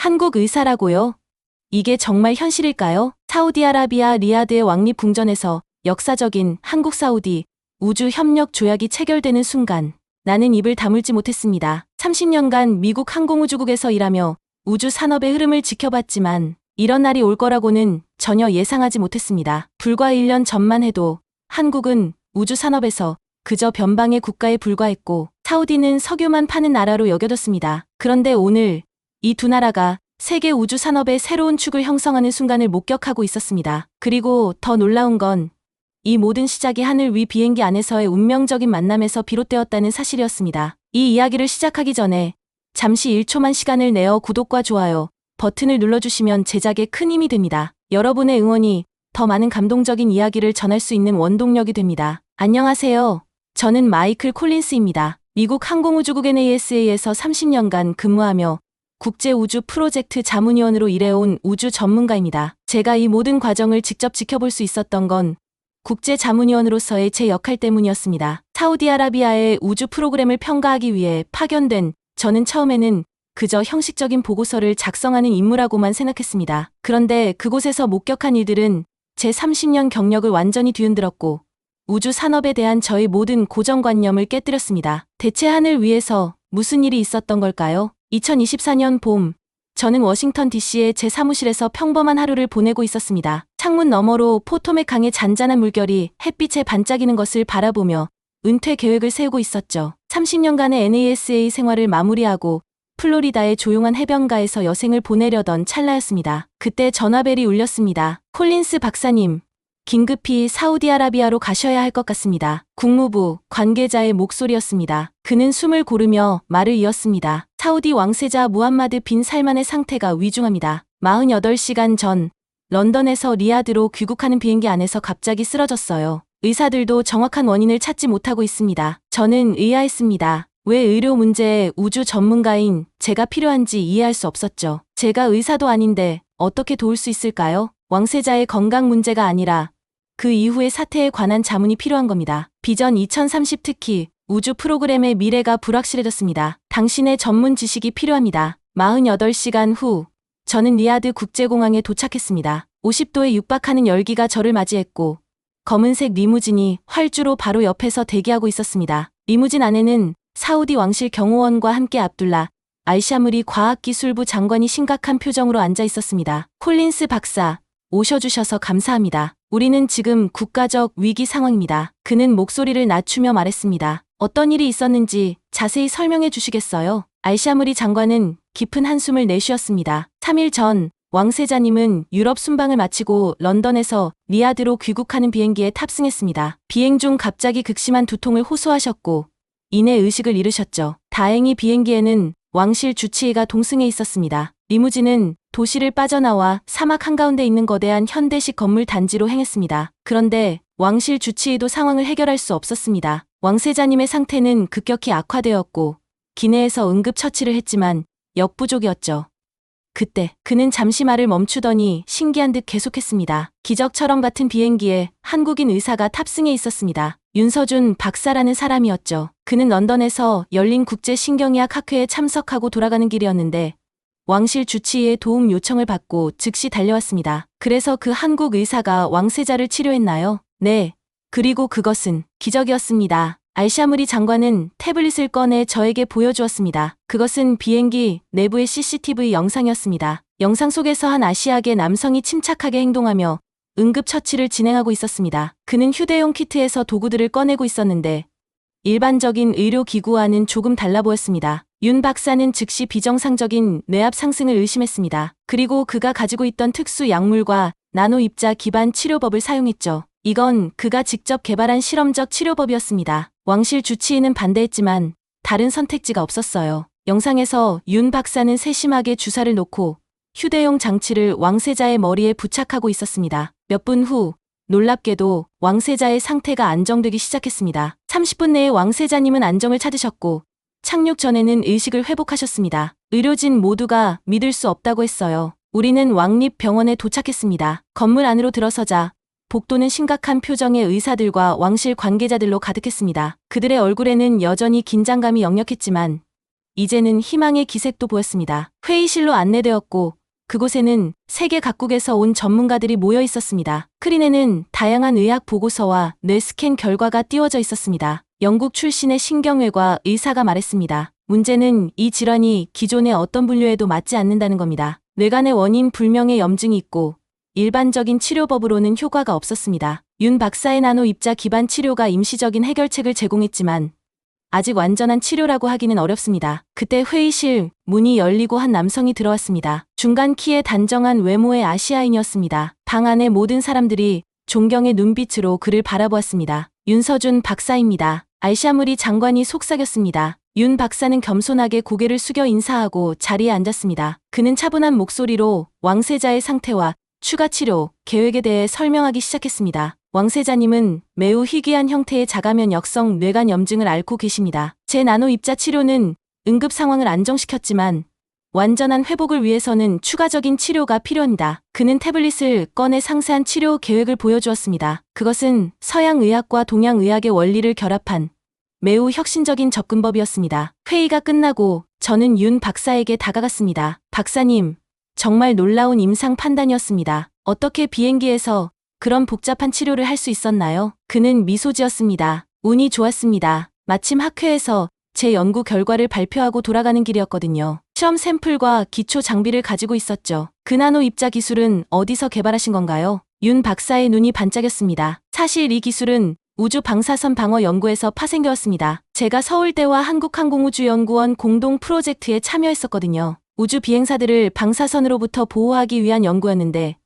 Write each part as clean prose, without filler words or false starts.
한국 의사라고요? 이게 정말 현실일까요? 사우디아라비아 리야드의 왕립궁전에서 역사적인 한국-사우디 우주협력 조약이 체결되는 순간 나는 입을 다물지 못했습니다. 30년간 미국 항공우주국에서 일하며 우주 산업의 흐름을 지켜봤지만 이런 날이 올 거라고는 전혀 예상하지 못했습니다. 불과 1년 전만 해도 한국은 우주 산업에서 그저 변방의 국가에 불과했고 사우디는 석유만 파는 나라로 여겨졌습니다. 그런데 오늘 이 두 나라가 세계 우주 산업의 새로운 축을 형성하는 순간을 목격하고 있었습니다. 그리고 더 놀라운 건 이 모든 시작이 하늘 위 비행기 안에서의 운명적인 만남에서 비롯되었다는 사실이었습니다. 이 이야기를 시작하기 전에 잠시 1초만 시간을 내어 구독과 좋아요 버튼을 눌러주시면 제작에 큰 힘이 됩니다. 여러분의 응원이 더 많은 감동적인 이야기를 전할 수 있는 원동력이 됩니다. 안녕하세요. 저는 마이클 콜린스입니다. 미국 항공우주국 NASA에서 30년간 근무하며 국제우주 프로젝트 자문위원으로 일해온 우주 전문가입니다. 제가 이 모든 과정을 직접 지켜볼 수 있었던 건 국제자문위원으로서의 제 역할 때문이었습니다. 사우디아라비아의 우주 프로그램을 평가하기 위해 파견된 저는 처음에는 그저 형식적인 보고서를 작성하는 임무라고만 생각했습니다. 그런데 그곳에서 목격한 일들은 제 30년 경력을 완전히 뒤흔들었고 우주 산업에 대한 저의 모든 고정관념을 깨뜨렸습니다. 대체 하늘 위에서 무슨 일이 있었던 걸까요? 2024년 봄, 저는 워싱턴 DC의 제 사무실에서 평범한 하루를 보내고 있었습니다. 창문 너머로 포토맥 강의 잔잔한 물결이 햇빛에 반짝이는 것을 바라보며 은퇴 계획을 세우고 있었죠. 30년간의 NASA 생활을 마무리하고 플로리다의 조용한 해변가에서 여생을 보내려던 찰나였습니다. 그때 전화벨이 울렸습니다. 콜린스 박사님, 긴급히 사우디아라비아로 가셔야 할 것 같습니다. 국무부 관계자의 목소리였습니다. 그는 숨을 고르며 말을 이었습니다. 사우디 왕세자 무함마드 빈 살만의 상태가 위중합니다. 48시간 전 런던에서 리야드로 귀국하는 비행기 안에서 갑자기 쓰러졌어요. 의사들도 정확한 원인을 찾지 못하고 있습니다. 저는 의아했습니다. 왜 의료 문제에 우주 전문가인 제가 필요한지 이해할 수 없었죠. 제가 의사도 아닌데 어떻게 도울 수 있을까요? 왕세자의 건강 문제가 아니라 그 이후의 사태에 관한 자문이 필요한 겁니다. 비전 2030 특히 우주 프로그램의 미래가 불확실해졌습니다. 당신의 전문 지식이 필요합니다. 48시간 후 저는 리야드 국제공항에 도착했습니다. 50도에 육박하는 열기가 저를 맞이했고 검은색 리무진이 활주로 바로 옆에서 대기하고 있었습니다. 리무진 안에는 사우디 왕실 경호원과 함께 압둘라 알샤무리 과학기술부 장관이 심각한 표정으로 앉아 있었습니다. 콜린스 박사, 오셔주셔서 감사합니다. 우리는 지금 국가적 위기 상황입니다. 그는 목소리를 낮추며 말했습니다. 어떤 일이 있었는지 자세히 설명해 주시겠어요? 알샤무리 장관은 깊은 한숨을 내쉬었습니다. 3일 전 왕세자님은 유럽 순방을 마치고 런던에서 리야드로 귀국하는 비행기에 탑승했습니다. 비행 중 갑자기 극심한 두통을 호소하셨고 이내 의식을 잃으셨죠. 다행히 비행기에는 왕실 주치의가 동승해 있었습니다. 리무진은 도시를 빠져나와 사막 한가운데 있는 거대한 현대식 건물 단지로 행했습니다. 그런데 왕실 주치의도 상황을 해결할 수 없었습니다. 왕세자님의 상태는 급격히 악화되었고 기내에서 응급처치를 했지만 역부족이었죠. 그때 그는 잠시 말을 멈추더니 신기한 듯 계속했습니다. 기적처럼 같은 비행기에 한국인 의사가 탑승해 있었습니다. 윤서준 박사라는 사람이었죠. 그는 런던에서 열린 국제신경의학 학회에 참석하고 돌아가는 길이었는데 왕실 주치의의 도움 요청을 받고 즉시 달려왔습니다. 그래서 그 한국 의사가 왕세자를 치료했나요? 네. 그리고 그것은 기적이었습니다. 알샤무리 장관은 태블릿을 꺼내 저에게 보여주었습니다. 그것은 비행기 내부의 CCTV 영상이었습니다. 영상 속에서 한 아시아계 남성이 침착하게 행동하며 응급처치를 진행하고 있었습니다. 그는 휴대용 키트에서 도구들을 꺼내고 있었는데 일반적인 의료기구와는 조금 달라 보였습니다. 윤 박사는 즉시 비정상적인 뇌압 상승을 의심했습니다. 그리고 그가 가지고 있던 특수 약물과 나노 입자 기반 치료법을 사용했죠. 이건 그가 직접 개발한 실험적 치료법이었습니다. 왕실 주치의는 반대했지만 다른 선택지가 없었어요. 영상에서 윤 박사는 세심하게 주사를 놓고 휴대용 장치를 왕세자의 머리에 부착하고 있었습니다. 몇 분 후 놀랍게도 왕세자의 상태가 안정되기 시작했습니다. 30분 내에 왕세자님은 안정을 찾으셨고 착륙 전에는 의식을 회복하셨습니다. 의료진 모두가 믿을 수 없다고 했어요. 우리는 왕립병원에 도착했습니다. 건물 안으로 들어서자 복도는 심각한 표정의 의사들과 왕실 관계자들로 가득했습니다. 그들의 얼굴에는 여전히 긴장감이 역력했지만 이제는 희망의 기색도 보였습니다. 회의실로 안내되었고 그곳에는 세계 각국에서 온 전문가들이 모여 있었습니다. 스크린에는 다양한 의학 보고서와 뇌 스캔 결과가 띄워져 있었습니다. 영국 출신의 신경외과 의사가 말했습니다. 문제는 이 질환이 기존의 어떤 분류에도 맞지 않는다는 겁니다. 뇌간의 원인 불명의 염증이 있고 일반적인 치료법으로는 효과가 없었습니다. 윤 박사의 나노 입자 기반 치료가 임시적인 해결책을 제공했지만 아직 완전한 치료라고 하기는 어렵습니다. 그때 회의실 문이 열리고 한 남성이 들어왔습니다. 중간 키에 단정한 외모의 아시아인이었습니다. 방 안의 모든 사람들이 존경의 눈빛으로 그를 바라보았습니다. 윤서준 박사입니다. 알샤무리 장관이 속삭였습니다. 윤 박사는 겸손하게 고개를 숙여 인사하고 자리에 앉았습니다. 그는 차분한 목소리로 왕세자의 상태와 추가 치료 계획에 대해 설명하기 시작했습니다. 왕세자님은 매우 희귀한 형태의 자가면역성 뇌간 염증을 앓고 계십니다. 제 나노 입자 치료는 응급 상황을 안정시켰지만 완전한 회복을 위해서는 추가적인 치료가 필요합니다. 그는 태블릿을 꺼내 상세한 치료 계획을 보여주었습니다. 그것은 서양 의학과 동양 의학의 원리를 결합한 매우 혁신적인 접근법이었습니다. 회의가 끝나고 저는 윤 박사에게 다가갔습니다. 박사님, 정말 놀라운 임상 판단이었습니다. 어떻게 비행기에서 그런 복잡한 치료를 할 수 있었나요? 그는 미소 지었습니다. 운이 좋았습니다. 마침 학회에서 제 연구 결과를 발표하고 돌아가는 길이었거든요. 실험 샘플과 기초 장비를 가지고 있었죠. 그 나노 입자 기술은 어디서 개발하신 건가요? 윤 박사의 눈이 반짝였습니다. 사실 이 기술은 우주 방사선 방어 연구에서 파생되었습니다. 제가 서울대와 한국항공우주연구원 공동 프로젝트에 참여했었거든요. 우주 비행사들을 방사선으로부터 보호하기 위한 연구였는데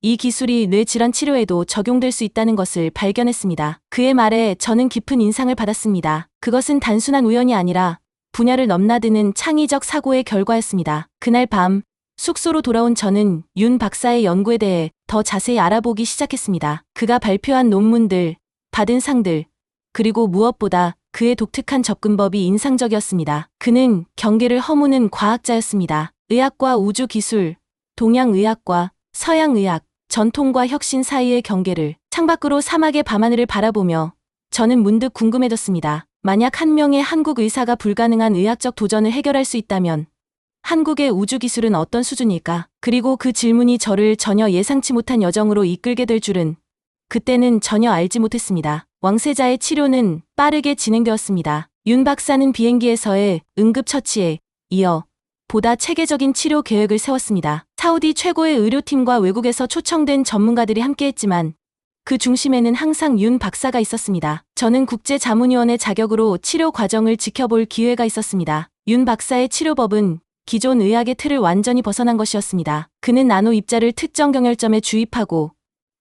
이 기술이 뇌 질환 치료에도 적용될 수 있다는 것을 발견했습니다. 그의 말에 저는 깊은 인상을 받았습니다. 그것은 단순한 우연이 아니라 분야를 넘나드는 창의적 사고의 결과였습니다. 그날 밤 숙소로 돌아온 저는 윤 박사의 연구에 대해 더 자세히 알아보기 시작했습니다. 그가 발표한 논문들, 받은 상들, 그리고 무엇보다 그의 독특한 접근법이 인상적이었습니다. 그는 경계를 허무는 과학자였습니다. 의학과 우주기술, 동양의학과 서양의학, 전통과 혁신 사이의 경계를 창밖으로 사막의 밤하늘을 바라보며 저는 문득 궁금해졌습니다. 만약 한 명의 한국 의사가 불가능한 의학적 도전을 해결할 수 있다면 한국의 우주기술은 어떤 수준일까? 그리고 그 질문이 저를 전혀 예상치 못한 여정으로 이끌게 될 줄은 그때는 전혀 알지 못했습니다. 왕세자의 치료는 빠르게 진행되었습니다. 윤 박사는 비행기에서의 응급처치에 이어 보다 체계적인 치료 계획을 세웠습니다. 사우디 최고의 의료팀과 외국에서 초청된 전문가들이 함께했지만 그 중심에는 항상 윤 박사가 있었습니다. 저는 국제자문위원의 자격으로 치료 과정을 지켜볼 기회가 있었습니다. 윤 박사의 치료법은 기존 의학의 틀을 완전히 벗어난 것이었습니다. 그는 나노 입자를 특정 경혈점에 주입하고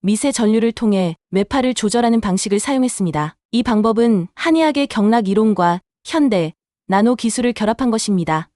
미세 전류를 통해 뇌파를 조절하는 방식을 사용했습니다. 이 방법은 한의학의 경락 이론과 현대 나노 기술을 결합한 것입니다.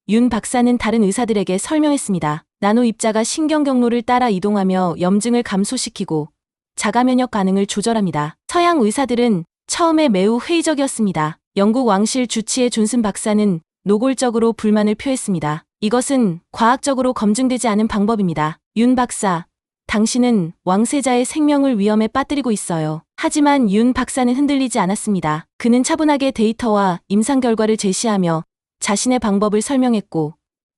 윤 박사는 다른 의사들에게 설명했습니다. 나노 입자가 신경 경로를 따라 이동하며 염증을 감소시키고 자가 면역 반응을 조절합니다. 서양 의사들은 처음에 매우 회의적이었습니다. 영국 왕실 주치의 존슨 박사는 노골적으로 불만을 표했습니다. 이것은 과학적으로 검증되지 않은 방법입니다. 윤 박사, 당신은 왕세자의 생명을 위험에 빠뜨리고 있어요. 하지만 윤 박사는 흔들리지 않았습니다. 그는 차분하게 데이터와 임상 결과를 제시하며 자신의 방법을 설명했고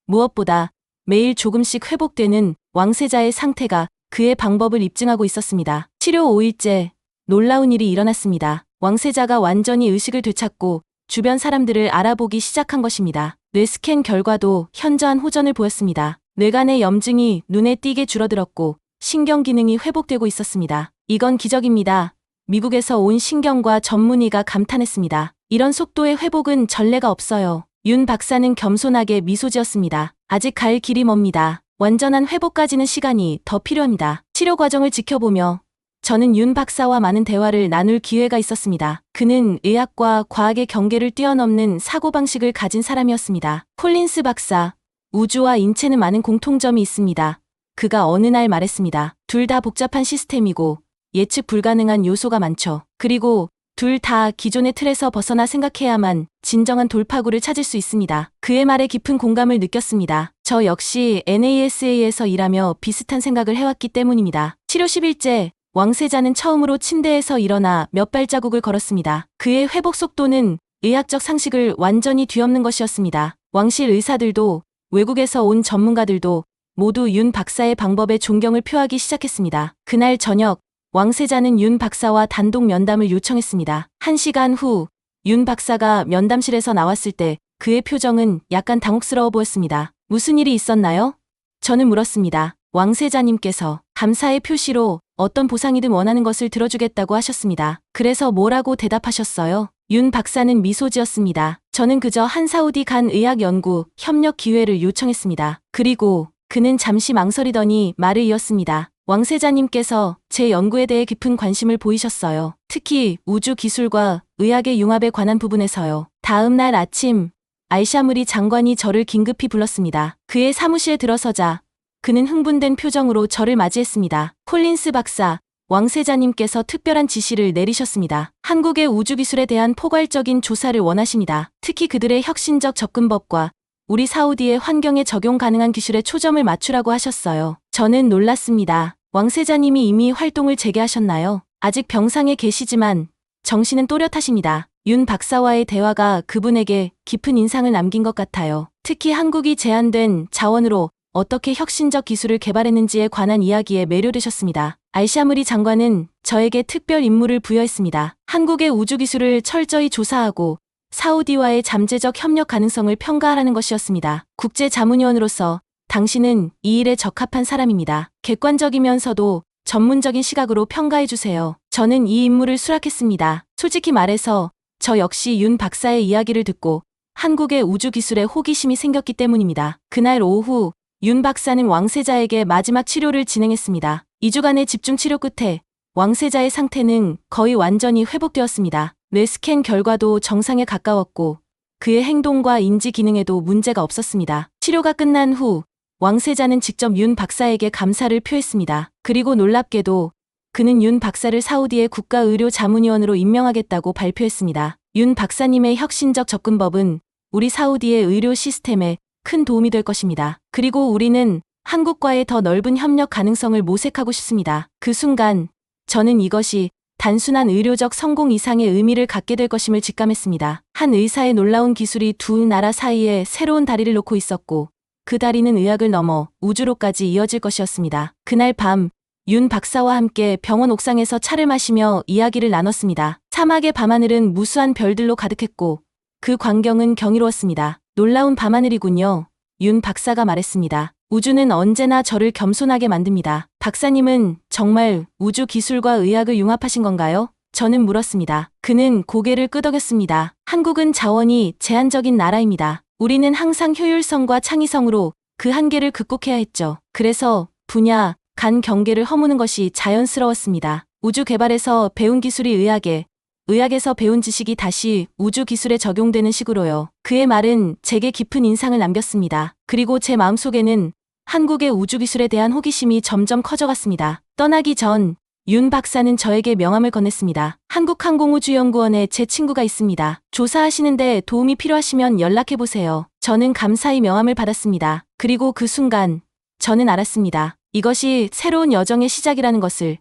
무엇보다 매일 조금씩 회복되는 왕세자의 상태가 그의 방법을 입증하고 있었습니다. 치료 5일째 놀라운 일이 일어났습니다. 왕세자가 완전히 의식을 되찾고 주변 사람들을 알아보기 시작한 것입니다. 뇌 스캔 결과도 현저한 호전을 보였습니다. 뇌간의 염증이 눈에 띄게 줄어들었고 신경 기능이 회복되고 있었습니다. 이건 기적입니다. 미국에서 온 신경과 전문의가 감탄했습니다. 이런 속도의 회복은 전례가 없어요. 윤 박사는 겸손하게 미소 지었습니다. 아직 갈 길이 멉니다. 완전한 회복까지는 시간이 더 필요합니다. 치료 과정을 지켜보며 저는 윤 박사와 많은 대화를 나눌 기회가 있었습니다. 그는 의학과 과학의 경계를 뛰어넘는 사고방식을 가진 사람이었습니다. 콜린스 박사, 우주와 인체는 많은 공통점이 있습니다. 그가 어느 날 말했습니다. 둘 다 복잡한 시스템이고 예측 불가능한 요소가 많죠. 그리고 둘 다 기존의 틀에서 벗어나 생각해야만 진정한 돌파구를 찾을 수 있습니다. 그의 말에 깊은 공감을 느꼈습니다. 저 역시 NASA에서 일하며 비슷한 생각을 해왔기 때문입니다. 치료 10일째, 왕세자는 처음으로 침대에서 일어나 몇 발자국을 걸었습니다. 그의 회복 속도는 의학적 상식을 완전히 뒤엎는 것이었습니다. 왕실 의사들도 외국에서 온 전문가들도 모두 윤 박사의 방법에 존경을 표하기 시작했습니다. 그날 저녁 왕세자는 윤 박사와 단독 면담을 요청했습니다. 1시간 후 윤 박사가 면담실에서 나왔을 때 그의 표정은 약간 당혹스러워 보였습니다. 무슨 일이 있었나요? 저는 물었습니다. 왕세자님께서 감사의 표시로 어떤 보상이든 원하는 것을 들어주겠다고 하셨습니다. 그래서 뭐라고 대답하셨어요? 윤 박사는 미소 지었습니다. 저는 그저 한 사우디 간 의학 연구 협력 기회를 요청했습니다. 그리고 그는 잠시 망설이더니 말을 이었습니다. 왕세자님께서 제 연구에 대해 깊은 관심을 보이셨어요. 특히 우주 기술과 의학의 융합에 관한 부분에서요. 다음 날 아침 알샤무리 장관이 저를 긴급히 불렀습니다. 그의 사무실에 들어서자 그는 흥분된 표정으로 저를 맞이했습니다. 콜린스 박사, 왕세자님께서 특별한 지시를 내리셨습니다. 한국의 우주기술에 대한 포괄적인 조사를 원하십니다. 특히 그들의 혁신적 접근법과 우리 사우디의 환경에 적용 가능한 기술에 초점을 맞추라고 하셨어요. 저는 놀랐습니다. 왕세자님이 이미 활동을 재개하셨나요? 아직 병상에 계시지만 정신은 또렷하십니다. 윤 박사와의 대화가 그분에게 깊은 인상을 남긴 것 같아요. 특히 한국이 제한된 자원으로 어떻게 혁신적 기술을 개발했는지에 관한 이야기에 매료되셨습니다. 알샤무리 장관은 저에게 특별 임무를 부여했습니다. 한국의 우주기술을 철저히 조사하고 사우디와의 잠재적 협력 가능성을 평가하라는 것이었습니다. 국제자문위원으로서 당신은 이 일에 적합한 사람입니다. 객관적이면서도 전문적인 시각으로 평가해주세요. 저는 이 임무를 수락했습니다. 솔직히 말해서 저 역시 윤 박사의 이야기를 듣고 한국의 우주기술에 호기심이 생겼기 때문입니다. 그날 오후 윤 박사는 왕세자에게 마지막 치료를 진행했습니다. 2주간의 집중 치료 끝에 왕세자의 상태는 거의 완전히 회복되었습니다. 뇌스캔 결과도 정상에 가까웠고 그의 행동과 인지 기능에도 문제가 없었습니다. 치료가 끝난 후 왕세자는 직접 윤 박사에게 감사를 표했습니다. 그리고 놀랍게도 그는 윤 박사를 사우디의 국가의료자문위원으로 임명하겠다고 발표했습니다. 윤 박사님의 혁신적 접근법은 우리 사우디의 의료 시스템에 큰 도움이 될 것입니다. 그리고 우리는 한국과의 더 넓은 협력 가능성을 모색하고 싶습니다. 그 순간 저는 이것이 단순한 의료적 성공 이상의 의미를 갖게 될 것임을 직감했습니다. 한 의사의 놀라운 기술이 두 나라 사이에 새로운 다리를 놓고 있었고 그 다리는 의학을 넘어 우주로까지 이어질 것이었습니다. 그날 밤 윤 박사와 함께 병원 옥상에서 차를 마시며 이야기를 나눴습니다. 사막의 밤하늘은 무수한 별들로 가득했고 그 광경은 경이로웠습니다. 놀라운 밤하늘이군요. 윤 박사가 말했습니다. 우주는 언제나 저를 겸손하게 만듭니다. 박사님은 정말 우주 기술과 의학을 융합하신 건가요? 저는 물었습니다. 그는 고개를 끄덕였습니다. 한국은 자원이 제한적인 나라입니다. 우리는 항상 효율성과 창의성으로 그 한계를 극복해야 했죠. 그래서 분야, 간 경계를 허무는 것이 자연스러웠습니다. 우주 개발에서 배운 기술이 의학에, 의학에서 배운 지식이 다시 우주 기술에 적용되는 식으로요. 그의 말은 제게 깊은 인상을 남겼습니다. 그리고 제 마음속에는 한국의 우주 기술에 대한 호기심이 점점 커져갔습니다. 떠나기 전 윤 박사는 저에게 명함을 건넸습니다. 한국항공우주연구원에 제 친구가 있습니다. 조사하시는데 도움이 필요하시면 연락해보세요. 저는 감사히 명함을 받았습니다. 그리고 그 순간 저는 알았습니다. 이것이 새로운 여정의 시작이라는 것을.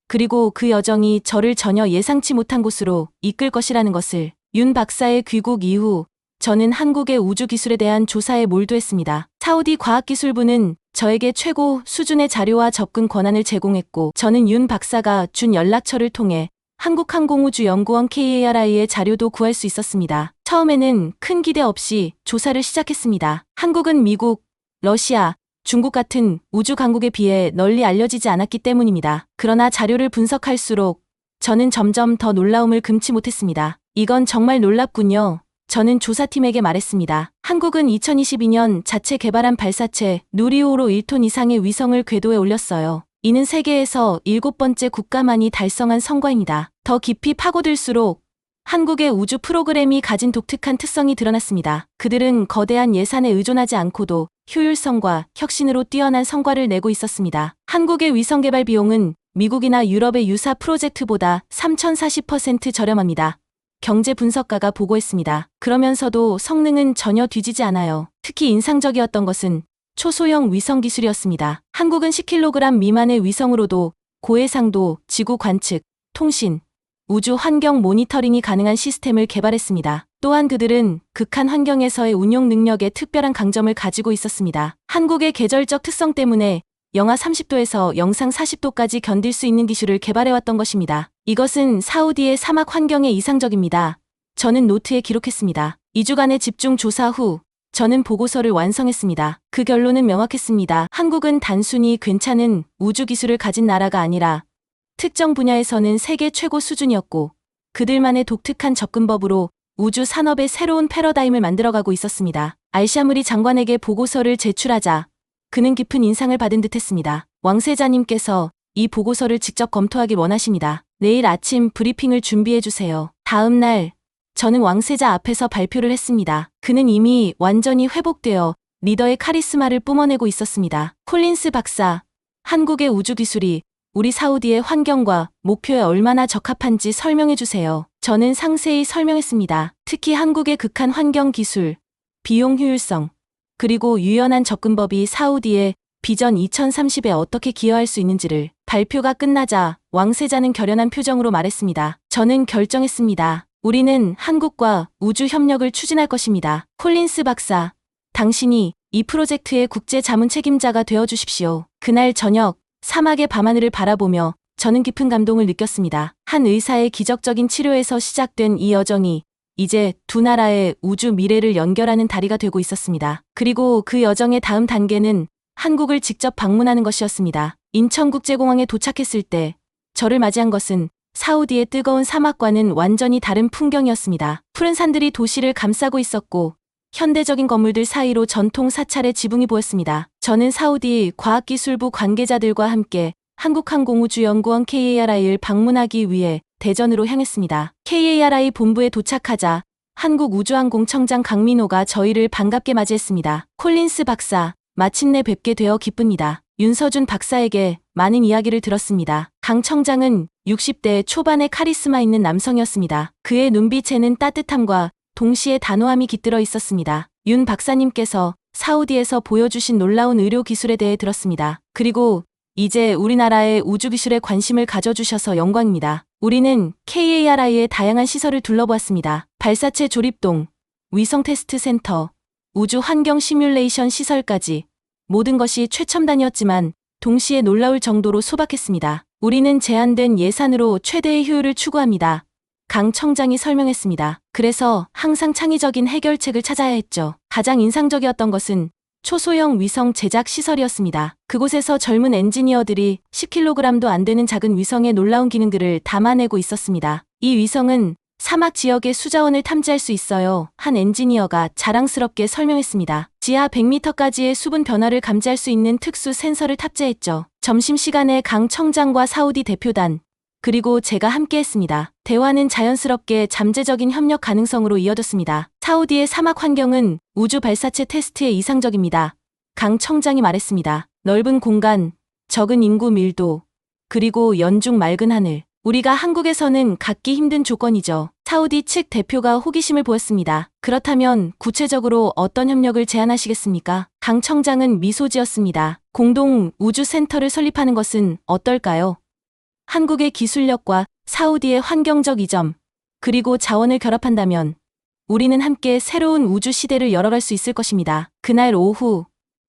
그리고 그 여정이 저를 전혀 예상치 못한 곳으로 이끌 것이라는 것을. 윤 박사의 귀국 이후 저는 한국의 우주 기술에 대한 조사에 몰두했습니다. 사우디 과학기술부는 저에게 최고 수준의 자료와 접근 권한을 제공했고 저는 윤 박사가 준 연락처를 통해 한국항공우주연구원 KARI의 자료도 구할 수 있었습니다. 처음에는 큰 기대 없이 조사를 시작했습니다. 한국은 미국, 러시아, 중국 같은 우주 강국에 비해 널리 알려지지 않았기 때문입니다. 그러나 자료를 분석할수록 저는 점점 더 놀라움을 금치 못했습니다. 이건 정말 놀랍군요. 저는 조사팀에게 말했습니다. 한국은 2022년 자체 개발한 발사체 누리호로 1톤 이상의 위성을 궤도에 올렸어요. 이는 세계에서 7번째 국가만이 달성한 성과입니다. 더 깊이 파고들수록 한국의 우주 프로그램이 가진 독특한 특성이 드러났습니다. 그들은 거대한 예산에 의존하지 않고도 효율성과 혁신으로 뛰어난 성과를 내고 있었습니다. 한국의 위성 개발 비용은 미국이나 유럽의 유사 프로젝트보다 3040% 저렴합니다. 경제 분석가가 보고했습니다. 그러면서도 성능은 전혀 뒤지지 않아요. 특히 인상적이었던 것은 초소형 위성 기술이었습니다. 한국은 10kg 미만의 위성으로도 고해상도, 지구 관측, 통신, 우주 환경 모니터링이 가능한 시스템을 개발했습니다. 또한 그들은 극한 환경에서의 운용 능력에 특별한 강점을 가지고 있었습니다. 한국의 계절적 특성 때문에 영하 30도에서 영상 40도까지 견딜 수 있는 기술을 개발해왔던 것입니다. 이것은 사우디의 사막 환경에 이상적입니다. 저는 노트에 기록했습니다. 2주간의 집중 조사 후 저는 보고서를 완성했습니다. 그 결론은 명확했습니다. 한국은 단순히 괜찮은 우주 기술을 가진 나라가 아니라 특정 분야에서는 세계 최고 수준이었고 그들만의 독특한 접근법으로 우주 산업의 새로운 패러다임을 만들어가고 있었습니다. 알샤무리 장관에게 보고서를 제출하자 그는 깊은 인상을 받은 듯했습니다. 왕세자님께서 이 보고서를 직접 검토하길 원하십니다. 내일 아침 브리핑을 준비해주세요. 다음 날 저는 왕세자 앞에서 발표를 했습니다. 그는 이미 완전히 회복되어 리더의 카리스마를 뿜어내고 있었습니다. 콜린스 박사, 한국의 우주기술이 우리 사우디의 환경과 목표에 얼마나 적합한지 설명해주세요. 저는 상세히 설명했습니다. 특히 한국의 극한 환경 기술, 비용 효율성, 그리고 유연한 접근법이 사우디의 비전 2030에 어떻게 기여할 수 있는지를. 발표가 끝나자 왕세자는 결연한 표정으로 말했습니다. 저는 결정했습니다. 우리는 한국과 우주 협력을 추진할 것입니다. 콜린스 박사, 당신이 이 프로젝트의 국제 자문 책임자가 되어 주십시오. 그날 저녁 사막의 밤하늘을 바라보며 저는 깊은 감동을 느꼈습니다. 한 의사의 기적적인 치료에서 시작된 이 여정이 이제 두 나라의 우주 미래를 연결하는 다리가 되고 있었습니다. 그리고 그 여정의 다음 단계는 한국을 직접 방문하는 것이었습니다. 인천국제공항에 도착했을 때 저를 맞이한 것은 사우디의 뜨거운 사막과는 완전히 다른 풍경이었습니다. 푸른 산들이 도시를 감싸고 있었고 현대적인 건물들 사이로 전통 사찰의 지붕이 보였습니다. 저는 사우디 과학기술부 관계자들과 함께 한국항공우주연구원 KARI를 방문하기 위해 대전으로 향했습니다. KARI 본부에 도착하자 한국우주항공청장 강민호가 저희를 반갑게 맞이했습니다. 콜린스 박사, 마침내 뵙게 되어 기쁩니다. 윤서준 박사에게 많은 이야기를 들었습니다. 강 청장은 60대 초반의 카리스마 있는 남성이었습니다. 그의 눈빛에는 따뜻함과 동시에 단호함이 깃들어 있었습니다. 윤 박사님께서 사우디에서 보여주신 놀라운 의료 기술에 대해 들었습니다. 그리고 이제 우리나라의 우주기술에 관심을 가져주셔서 영광입니다. 우리는 KARI의 다양한 시설을 둘러보았습니다. 발사체 조립동, 위성 테스트 센터, 우주 환경 시뮬레이션 시설까지 모든 것이 최첨단이었지만 동시에 놀라울 정도로 소박했습니다. 우리는 제한된 예산으로 최대의 효율을 추구합니다. 강 청장이 설명했습니다. 그래서 항상 창의적인 해결책을 찾아야 했죠. 가장 인상적이었던 것은 초소형 위성 제작 시설이었습니다. 그곳에서 젊은 엔지니어들이 10kg도 안 되는 작은 위성의 놀라운 기능들을 담아내고 있었습니다. 이 위성은 사막 지역의 수자원을 탐지할 수 있어요. 한 엔지니어가 자랑스럽게 설명했습니다. 지하 100m까지의 수분 변화를 감지할 수 있는 특수 센서를 탑재했죠. 점심시간에 강 청장과 사우디 대표단, 그리고 제가 함께했습니다. 대화는 자연스럽게 잠재적인 협력 가능성으로 이어졌습니다. 사우디의 사막 환경은 우주 발사체 테스트에 이상적입니다. 강 청장이 말했습니다. 넓은 공간, 적은 인구 밀도, 그리고 연중 맑은 하늘. 우리가 한국에서는 갖기 힘든 조건이죠. 사우디 측 대표가 호기심을 보였습니다. 그렇다면 구체적으로 어떤 협력을 제안하시겠습니까? 강 청장은 미소 지었습니다. 공동 우주센터를 설립하는 것은 어떨까요? 한국의 기술력과 사우디의 환경적 이점, 그리고 자원을 결합한다면 우리는 함께 새로운 우주 시대를 열어갈 수 있을 것입니다. 그날 오후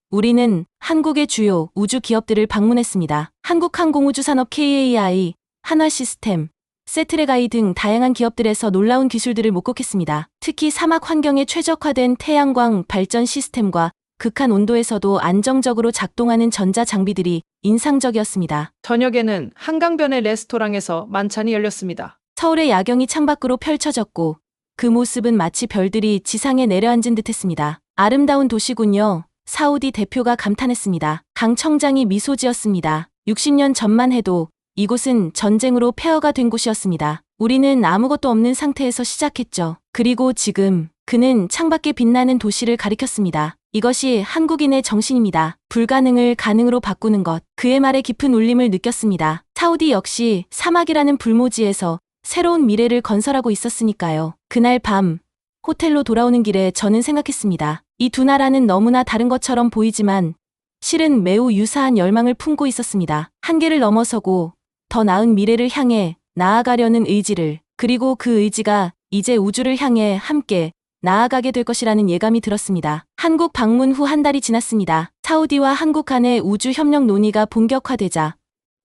우리는 한국의 주요 우주 기업들을 방문했습니다. 한국항공우주산업 KAI, 한화시스템, 세트레가이 등 다양한 기업들에서 놀라운 기술들을 목격했습니다. 특히 사막 환경에 최적화된 태양광 발전 시스템과 극한 온도에서도 안정적으로 작동하는 전자 장비들이 인상적이었습니다. 저녁에는 한강변의 레스토랑에서 만찬이 열렸습니다. 서울의 야경이 창밖으로 펼쳐졌고 그 모습은 마치 별들이 지상에 내려앉은 듯했습니다. 아름다운 도시군요. 사우디 대표가 감탄했습니다. 강 청장이 미소 지었습니다. 60년 전만 해도 이곳은 전쟁으로 폐허가 된 곳이었습니다. 우리는 아무것도 없는 상태에서 시작했죠. 그리고 지금 그는 창밖에 빛나는 도시를 가리켰습니다. 이것이 한국인의 정신입니다. 불가능을 가능으로 바꾸는 것. 그의 말에 깊은 울림을 느꼈습니다. 사우디 역시 사막이라는 불모지에서 새로운 미래를 건설하고 있었으니까요. 그날 밤 호텔로 돌아오는 길에 저는 생각했습니다. 이 두 나라는 너무나 다른 것처럼 보이지만 실은 매우 유사한 열망을 품고 있었습니다. 한계를 넘어서고 더 나은 미래를 향해 나아가려는 의지를, 그리고 그 의지가 이제 우주를 향해 함께 나아가게 될 것이라는 예감이 들었습니다. 한국 방문 후 한 달이 지났습니다. 사우디와 한국 간의 우주 협력 논의가 본격화되자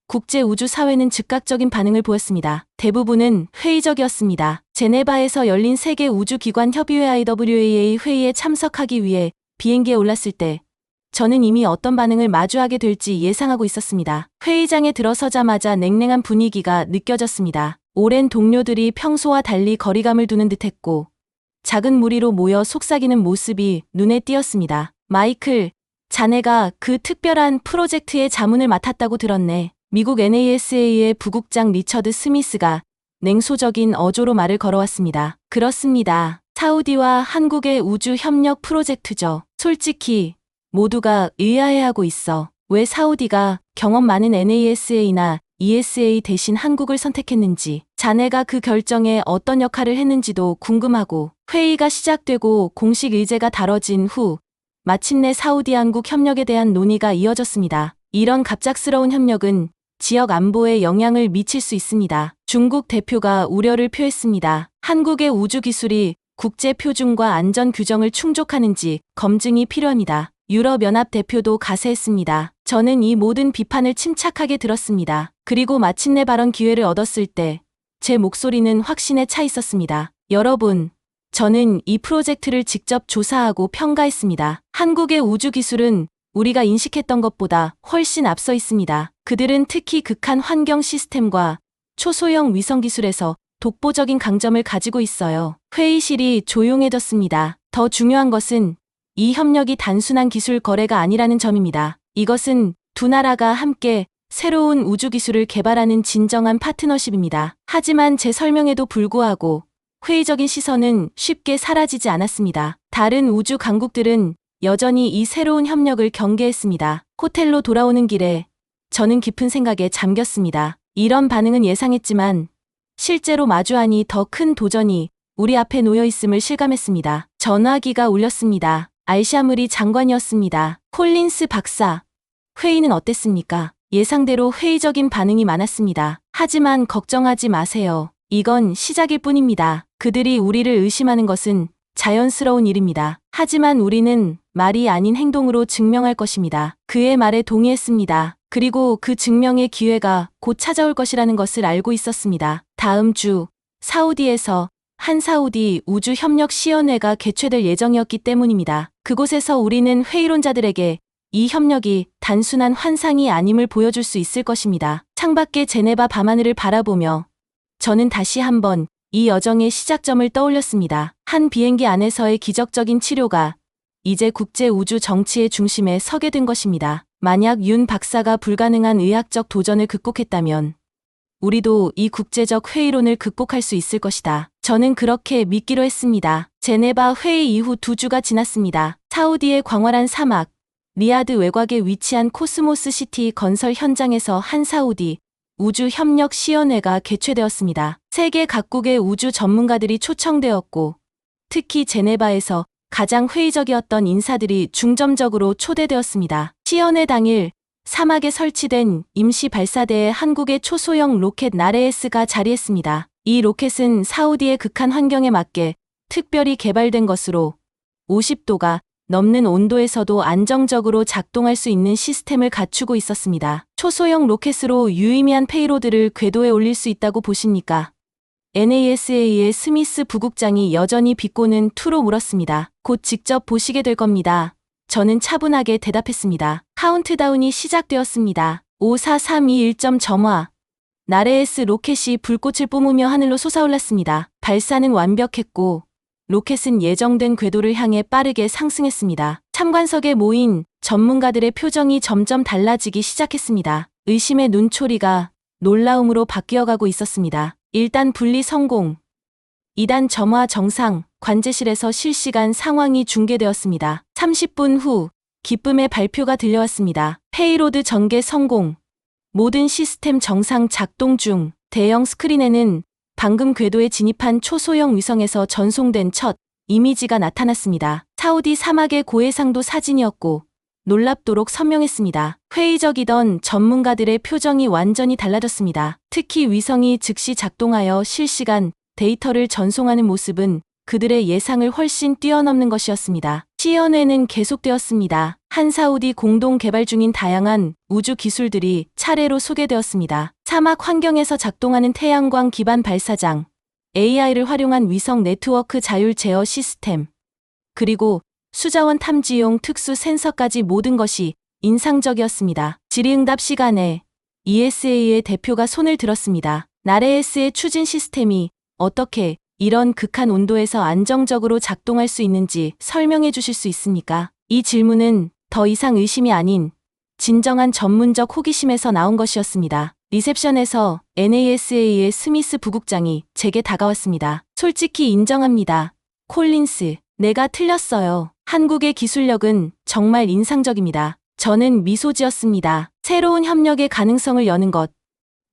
국제우주사회는 즉각적인 반응을 보였습니다. 대부분은 회의적이었습니다. 제네바에서 열린 세계 우주기관 협의회 IWAA 회의에 참석하기 위해 비행기에 올랐을 때 저는 이미 어떤 반응을 마주하게 될지 예상하고 있었습니다. 회의장에 들어서자마자 냉랭한 분위기가 느껴졌습니다. 오랜 동료들이 평소와 달리 거리감을 두는 듯했고 작은 무리로 모여 속삭이는 모습이 눈에 띄었습니다. 마이클, 자네가 그 특별한 프로젝트의 자문을 맡았다고 들었네. 미국 NASA의 부국장 리처드 스미스가 냉소적인 어조로 말을 걸어왔습니다. 그렇습니다. 사우디와 한국의 우주 협력 프로젝트죠. 솔직히 모두가 의아해하고 있어. 왜 사우디가 경험 많은 NASA나 ESA 대신 한국을 선택했는지, 자네가 그 결정에 어떤 역할을 했는지도 궁금하고, 회의가 시작되고 공식 의제가 다뤄진 후 마침내 사우디 한국 협력에 대한 논의가 이어졌습니다. 이런 갑작스러운 협력은 지역 안보에 영향을 미칠 수 있습니다. 중국 대표가 우려를 표했습니다. 한국의 우주 기술이 국제 표준과 안전 규정을 충족하는지 검증이 필요합니다. 유럽연합 대표도 가세했습니다. 저는 이 모든 비판을 침착하게 들었습니다. 그리고 마침내 발언 기회를 얻었을 때 제 목소리는 확신에 차 있었습니다. 여러분, 저는 이 프로젝트를 직접 조사하고 평가했습니다. 한국의 우주 기술은 우리가 인식했던 것보다 훨씬 앞서 있습니다. 그들은 특히 극한 환경 시스템과 초소형 위성 기술에서 독보적인 강점을 가지고 있어요. 회의실이 조용해졌습니다. 더 중요한 것은 이 협력이 단순한 기술 거래가 아니라는 점입니다. 이것은 두 나라가 함께 새로운 우주 기술을 개발하는 진정한 파트너십입니다. 하지만 제 설명에도 불구하고 회의적인 시선은 쉽게 사라지지 않았습니다. 다른 우주 강국들은 여전히 이 새로운 협력을 경계했습니다. 호텔로 돌아오는 길에 저는 깊은 생각에 잠겼습니다. 이런 반응은 예상했지만 실제로 마주하니 더 큰 도전이 우리 앞에 놓여 있음을 실감했습니다. 전화기가 울렸습니다. 알샤무리 장관이었습니다. 콜린스 박사, 회의는 어땠습니까? 예상대로 회의적인 반응이 많았습니다. 하지만 걱정하지 마세요. 이건 시작일 뿐입니다. 그들이 우리를 의심하는 것은 자연스러운 일입니다. 하지만 우리는 말이 아닌 행동으로 증명할 것입니다. 그의 말에 동의했습니다. 그리고 그 증명의 기회가 곧 찾아올 것이라는 것을 알고 있었습니다. 다음 주 사우디에서 한사우디 우주협력시연회가 개최될 예정이었기 때문입니다. 그곳에서 우리는 회의론자들에게 이 협력이 단순한 환상이 아님을 보여줄 수 있을 것입니다. 창밖의 제네바 밤하늘을 바라보며 저는 다시 한번 이 여정의 시작점을 떠올렸습니다. 한 비행기 안에서의 기적적인 치료가 이제 국제 우주 정치의 중심에 서게 된 것입니다. 만약 윤 박사가 불가능한 의학적 도전을 극복했다면 우리도 이 국제적 회의론을 극복할 수 있을 것이다. 저는 그렇게 믿기로 했습니다. 제네바 회의 이후 2주가 지났습니다. 사우디의 광활한 사막, 리야드 외곽에 위치한 코스모스 시티 건설 현장에서 한사우디 우주협력시연회가 개최되었습니다. 세계 각국의 우주 전문가들이 초청되었고 특히 제네바에서 가장 회의적이었던 인사들이 중점적으로 초대되었습니다. 시연회 당일 사막에 설치된 임시 발사대에 한국의 초소형 로켓 나레에스가 자리했습니다. 이 로켓은 사우디의 극한 환경에 맞게 특별히 개발된 것으로 50도가 넘는 온도에서도 안정적으로 작동할 수 있는 시스템을 갖추고 있었습니다. 초소형 로켓으로 유의미한 페이로드를 궤도에 올릴 수 있다고 보십니까? NASA의 스미스 부국장이 여전히 비꼬는 투로 물었습니다. 곧 직접 보시게 될 겁니다. 저는 차분하게 대답했습니다. 카운트다운이 시작되었습니다. 5, 4, 3, 2, 1점 점화. 나레에스 로켓이 불꽃을 뿜으며 하늘로 솟아올랐습니다. 발사는 완벽했고 로켓은 예정된 궤도를 향해 빠르게 상승했습니다. 참관석에 모인 전문가들의 표정이 점점 달라지기 시작했습니다. 의심의 눈초리가 놀라움으로 바뀌어가고 있었습니다. 1단 분리 성공. 2단 점화 정상. 관제실에서 실시간 상황이 중계되었습니다. 30분 후 기쁨의 발표가 들려왔습니다. 페이로드 전개 성공. 모든 시스템 정상 작동 중. 대형 스크린에는 방금 궤도에 진입한 초소형 위성에서 전송된 첫 이미지가 나타났습니다. 사우디 사막의 고해상도 사진이었고 놀랍도록 선명했습니다. 회의적이던 전문가들의 표정이 완전히 달라졌습니다. 특히 위성이 즉시 작동하여 실시간 데이터를 전송하는 모습은 그들의 예상을 훨씬 뛰어넘는 것이었습니다. 시연회는 계속되었습니다. 한사우디 공동 개발 중인 다양한 우주 기술들이 차례로 소개되었습니다. 사막 환경에서 작동하는 태양광 기반 발사장, AI를 활용한 위성 네트워크 자율 제어 시스템, 그리고 수자원 탐지용 특수 센서까지 모든 것이 인상적이었습니다. 질의응답 시간에 ESA의 대표가 손을 들었습니다. 나레에스의 추진 시스템이 어떻게 이런 극한 온도에서 안정적으로 작동할 수 있는지 설명해 주실 수 있습니까? 이 질문은 더 이상 의심이 아닌 진정한 전문적 호기심에서 나온 것이었습니다. 리셉션에서 NASA의 스미스 부국장이 제게 다가왔습니다. 솔직히 인정합니다. 콜린스, 내가 틀렸어요. 한국의 기술력은 정말 인상적입니다. 저는 미소 지었습니다. 새로운 협력의 가능성을 여는 것.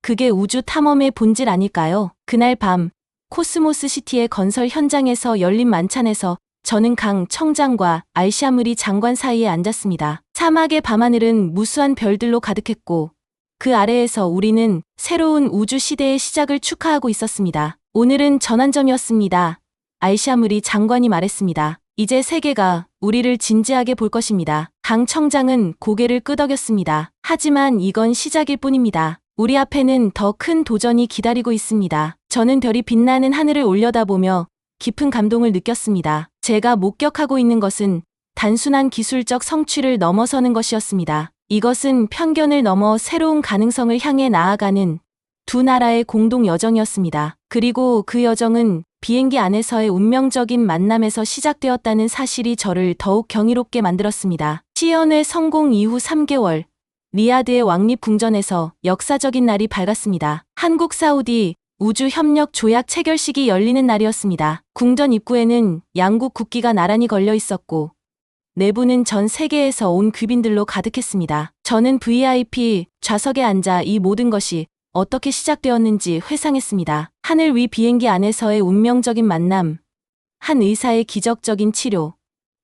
그게 우주 탐험의 본질 아닐까요? 그날 밤 코스모스 시티의 건설 현장에서 열린 만찬에서 저는 강 청장과 알샤무리 장관 사이에 앉았습니다. 사막의 밤하늘은 무수한 별들로 가득했고 그 아래에서 우리는 새로운 우주 시대의 시작을 축하하고 있었습니다. 오늘은 전환점이었습니다. 알샤무리 장관이 말했습니다. 이제 세계가 우리를 진지하게 볼 것입니다. 강 청장은 고개를 끄덕였습니다. 하지만 이건 시작일 뿐입니다. 우리 앞에는 더 큰 도전이 기다리고 있습니다. 저는 별이 빛나는 하늘을 올려다보며 깊은 감동을 느꼈습니다. 제가 목격하고 있는 것은 단순한 기술적 성취를 넘어서는 것이었습니다. 이것은 편견을 넘어 새로운 가능성을 향해 나아가는 두 나라의 공동 여정이었습니다. 그리고 그 여정은 비행기 안에서의 운명적인 만남에서 시작되었다는 사실이 저를 더욱 경이롭게 만들었습니다. 시연회 성공 이후 3개월, 리야드의 왕립 궁전에서 역사적인 날이 밝았습니다. 한국 사우디 우주 협력 조약 체결식이 열리는 날이었습니다. 궁전 입구에는 양국 국기가 나란히 걸려 있었고 내부는 전 세계에서 온 귀빈들로 가득했습니다. 저는 VIP 좌석에 앉아 이 모든 것이 어떻게 시작되었는지 회상했습니다. 하늘 위 비행기 안에서의 운명적인 만남, 한 의사의 기적적인 치료,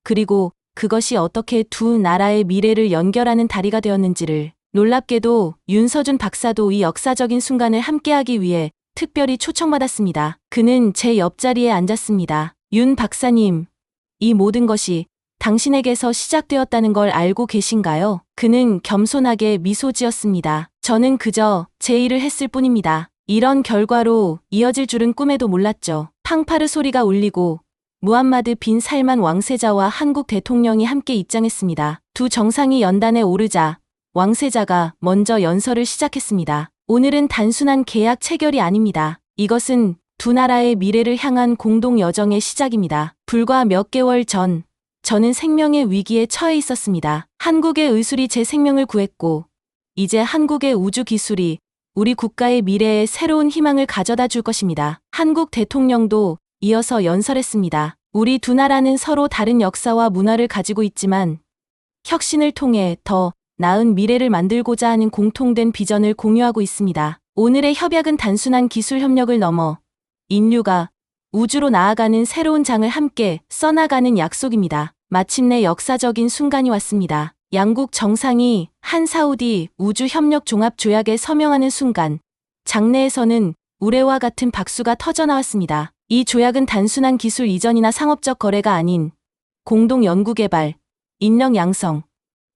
그리고 그것이 어떻게 두 나라의 미래를 연결하는 다리가 되었는지를. 놀랍게도 윤서준 박사도 이 역사적인 순간을 함께하기 위해 특별히 초청받았습니다. 그는 제 옆자리에 앉았습니다. 윤 박사님, 이 모든 것이 당신에게서 시작되었다는 걸 알고 계신가요? 그는 겸손하게 미소 지었습니다. 저는 그저 제 일을 했을 뿐입니다. 이런 결과로 이어질 줄은 꿈에도 몰랐죠. 팡파르 소리가 울리고 무함마드 빈 살만 왕세자와 한국 대통령이 함께 입장했습니다. 두 정상이 연단에 오르자 왕세자가 먼저 연설을 시작했습니다. 오늘은 단순한 계약 체결이 아닙니다. 이것은 두 나라의 미래를 향한 공동 여정의 시작입니다. 불과 몇 개월 전 저는 생명의 위기에 처해 있었습니다. 한국의 의술이 제 생명을 구했고 이제 한국의 우주 기술이 우리 국가의 미래에 새로운 희망을 가져다 줄 것입니다. 한국 대통령도 이어서 연설했습니다. 우리 두 나라는 서로 다른 역사와 문화를 가지고 있지만 혁신을 통해 더 나은 미래를 만들고자 하는 공통된 비전을 공유하고 있습니다. 오늘의 협약은 단순한 기술 협력을 넘어 인류가 우주로 나아가는 새로운 장을 함께 써나가는 약속입니다. 마침내 역사적인 순간이 왔습니다. 양국 정상이 한사우디 우주협력종합조약에 서명하는 순간 장내에서는 우레와 같은 박수가 터져나왔습니다. 이 조약은 단순한 기술 이전이나 상업적 거래가 아닌 공동 연구개발, 인력 양성,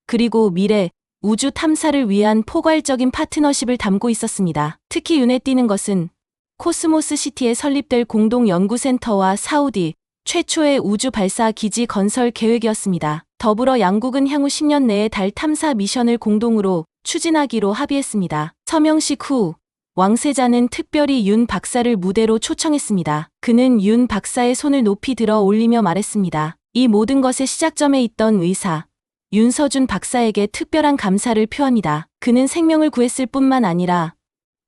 그리고 미래 우주 탐사를 위한 포괄적인 파트너십을 담고 있었습니다. 특히 눈에 띄는 것은 코스모스 시티에 설립될 공동 연구센터와 사우디 최초의 우주 발사 기지 건설 계획이었습니다. 더불어 양국은 향후 10년 내에 달 탐사 미션을 공동으로 추진하기로 합의했습니다. 서명식 후 왕세자는 특별히 윤 박사를 무대로 초청했습니다. 그는 윤 박사의 손을 높이 들어 올리며 말했습니다. 이 모든 것의 시작점에 있던 의사 윤서준 박사에게 특별한 감사를 표합니다. 그는 생명을 구했을 뿐만 아니라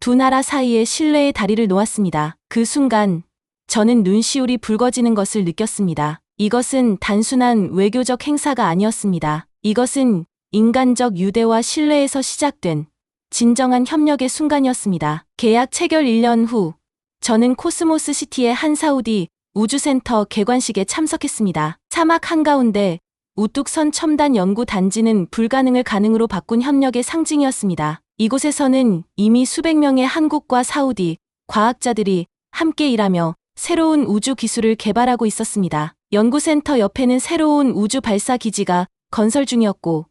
두 나라 사이에 신뢰의 다리를 놓았습니다. 그 순간 저는 눈시울이 붉어지는 것을 느꼈습니다. 이것은 단순한 외교적 행사가 아니었습니다. 이것은 인간적 유대와 신뢰에서 시작된 진정한 협력의 순간이었습니다. 계약 체결 1년 후 저는 코스모스 시티의 한사우디 우주센터 개관식에 참석했습니다. 사막 한가운데 우뚝 선 첨단 연구 단지는 불가능을 가능으로 바꾼 협력의 상징이었습니다. 이곳에서는 이미 수백 명의 한국과 사우디 과학자들이 함께 일하며 새로운 우주 기술을 개발하고 있었습니다. 연구센터 옆에는 새로운 우주 발사 기지가 건설 중이었고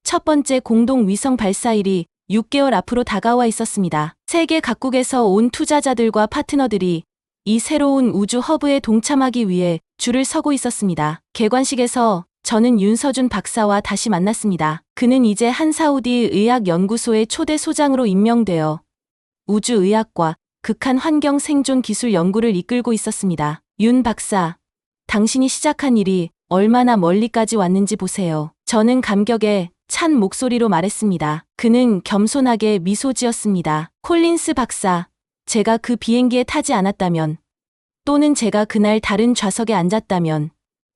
첫 번째 공동 위성 발사일이 6개월 앞으로 다가와 있었습니다. 세계 각국에서 온 투자자들과 파트너들이 이 새로운 우주 허브에 동참하기 위해 줄을 서고 있었습니다. 개관식에서 저는 윤서준 박사와 다시 만났습니다. 그는 이제 한사우디 의학연구소의 초대 소장으로 임명되어 우주의학과 극한 환경 생존 기술 연구를 이끌고 있었습니다. 윤 박사, 당신이 시작한 일이 얼마나 멀리까지 왔는지 보세요. 저는 감격에 찬 목소리로 말했습니다. 그는 겸손하게 미소 지었습니다. 콜린스 박사, 제가 그 비행기에 타지 않았다면, 또는 제가 그날 다른 좌석에 앉았다면,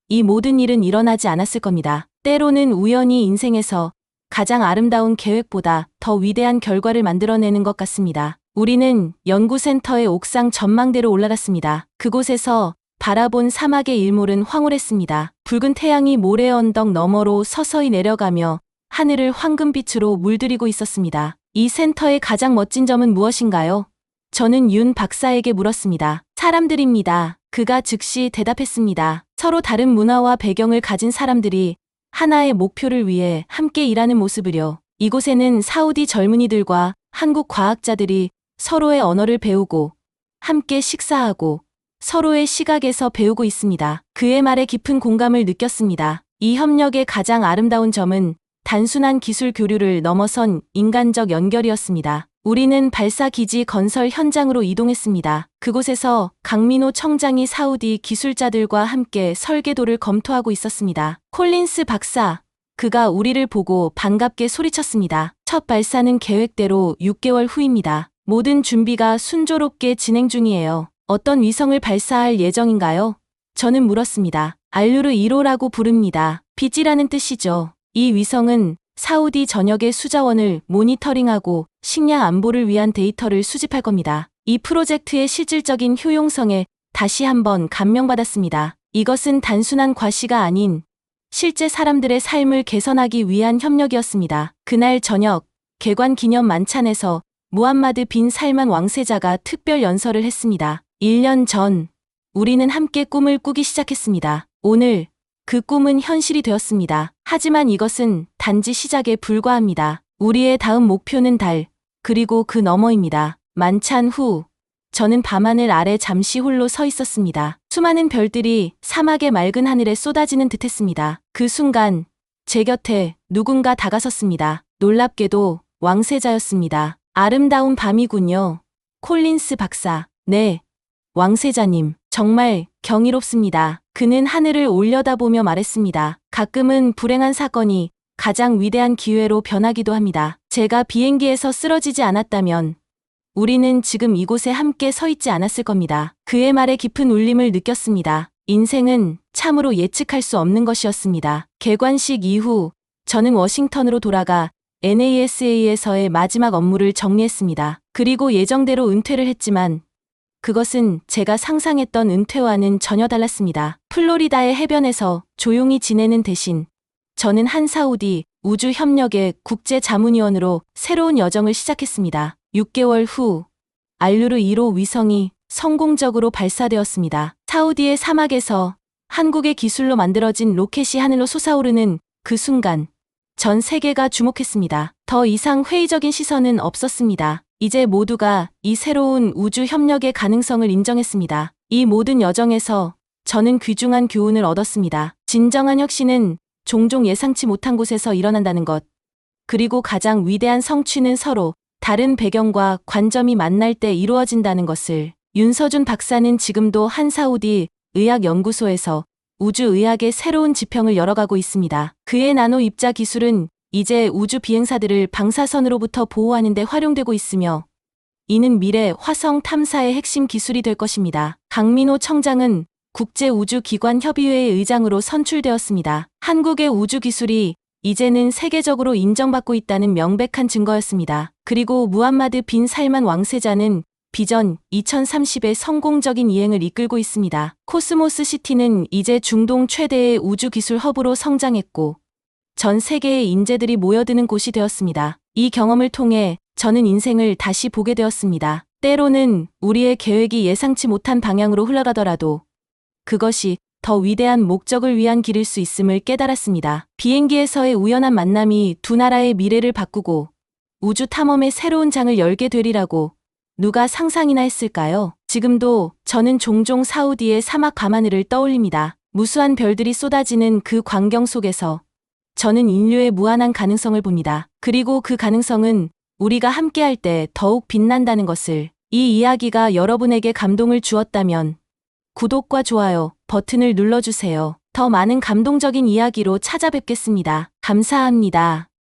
이 모든 일은 일어나지 않았을 겁니다. 때로는 우연히 인생에서 가장 아름다운 계획보다 더 위대한 결과를 만들어내는 것 같습니다. 우리는 연구센터의 옥상 전망대로 올라갔습니다. 그곳에서 바라본 사막의 일몰은 황홀했습니다. 붉은 태양이 모래 언덕 너머로 서서히 내려가며 하늘을 황금빛으로 물들이고 있었습니다. 이 센터의 가장 멋진 점은 무엇인가요? 저는 윤 박사에게 물었습니다. 사람들입니다. 그가 즉시 대답했습니다. 서로 다른 문화와 배경을 가진 사람들이 하나의 목표를 위해 함께 일하는 모습을요. 이곳에는 사우디 젊은이들과 한국 과학자들이 서로의 언어를 배우고 함께 식사하고 서로의 시각에서 배우고 있습니다. 그의 말에 깊은 공감을 느꼈습니다. 이 협력의 가장 아름다운 점은 단순한 기술 교류를 넘어선 인간적 연결이었습니다. 우리는 발사기지 건설 현장으로 이동했습니다. 그곳에서 강민호 청장이 사우디 기술자들과 함께 설계도를 검토하고 있었습니다. 콜린스 박사, 그가 우리를 보고 반갑게 소리쳤습니다. 첫 발사는 계획대로 6개월 후입니다. 모든 준비가 순조롭게 진행 중이에요. 어떤 위성을 발사할 예정인가요? 저는 물었습니다. 알루르 1호라고 부릅니다. 빛이라는 뜻이죠. 이 위성은 사우디 전역의 수자원을 모니터링하고 식량 안보를 위한 데이터를 수집할 겁니다. 이 프로젝트의 실질적인 효용성에 다시 한번 감명받았습니다. 이것은 단순한 과시가 아닌 실제 사람들의 삶을 개선하기 위한 협력이었습니다. 그날 저녁 개관 기념 만찬에서 무함마드 빈 살만 왕세자가 특별 연설을 했습니다. 1년 전 우리는 함께 꿈을 꾸기 시작했습니다. 오늘 그 꿈은 현실이 되었습니다. 하지만 이것은 단지 시작에 불과합니다. 우리의 다음 목표는 달, 그리고 그 너머입니다. 만찬 후 저는 밤하늘 아래 잠시 홀로 서 있었습니다. 수많은 별들이 사막의 맑은 하늘에 쏟아지는 듯했습니다. 그 순간 제 곁에 누군가 다가섰습니다. 놀랍게도 왕세자였습니다. 아름다운 밤이군요. 콜린스 박사. 네, 왕세자님. 정말 경이롭습니다. 그는 하늘을 올려다보며 말했습니다. 가끔은 불행한 사건이 가장 위대한 기회로 변하기도 합니다. 제가 비행기에서 쓰러지지 않았다면 우리는 지금 이곳에 함께 서 있지 않았을 겁니다. 그의 말에 깊은 울림을 느꼈습니다. 인생은 참으로 예측할 수 없는 것이었습니다. 개관식 이후 저는 워싱턴으로 돌아가 NASA에서의 마지막 업무를 정리했습니다. 그리고 예정대로 은퇴를 했지만 그것은 제가 상상했던 은퇴와는 전혀 달랐습니다. 플로리다의 해변에서 조용히 지내는 대신 저는 한사우디 우주협력의 국제자문위원으로 새로운 여정을 시작했습니다. 6개월 후 알루르 1호 위성이 성공적으로 발사되었습니다. 사우디의 사막에서 한국의 기술로 만들어진 로켓이 하늘로 솟아오르는 그 순간 전 세계가 주목했습니다. 더 이상 회의적인 시선은 없었습니다. 이제 모두가 이 새로운 우주 협력의 가능성을 인정했습니다. 이 모든 여정에서 저는 귀중한 교훈을 얻었습니다. 진정한 혁신은 종종 예상치 못한 곳에서 일어난다는 것. 그리고 가장 위대한 성취는 서로 다른 배경과 관점이 만날 때 이루어진다는 것을. 윤서준 박사는 지금도 한사우디 의학연구소에서 우주의학의 새로운 지평을 열어가고 있습니다. 그의 나노 입자 기술은 이제 우주 비행사들을 방사선으로부터 보호하는 데 활용되고 있으며 이는 미래 화성 탐사의 핵심 기술이 될 것입니다. 강민호 청장은 국제우주기관협의회의 의장으로 선출되었습니다. 한국의 우주기술이 이제는 세계적으로 인정받고 있다는 명백한 증거였습니다. 그리고 무함마드 빈 살만 왕세자는 비전 2030의 성공적인 이행을 이끌고 있습니다. 코스모스 시티는 이제 중동 최대의 우주기술 허브로 성장했고 전 세계의 인재들이 모여드는 곳이 되었습니다. 이 경험을 통해 저는 인생을 다시 보게 되었습니다. 때로는 우리의 계획이 예상치 못한 방향으로 흘러가더라도 그것이 더 위대한 목적을 위한 길일 수 있음을 깨달았습니다. 비행기에서의 우연한 만남이 두 나라의 미래를 바꾸고 우주 탐험의 새로운 장을 열게 되리라고 누가 상상이나 했을까요? 지금도 저는 종종 사우디의 사막 밤하늘을 떠올립니다. 무수한 별들이 쏟아지는 그 광경 속에서 저는 인류의 무한한 가능성을 봅니다. 그리고 그 가능성은 우리가 함께할 때 더욱 빛난다는 것을. 이 이야기가 여러분에게 감동을 주었다면 구독과 좋아요 버튼을 눌러주세요. 더 많은 감동적인 이야기로 찾아뵙겠습니다. 감사합니다.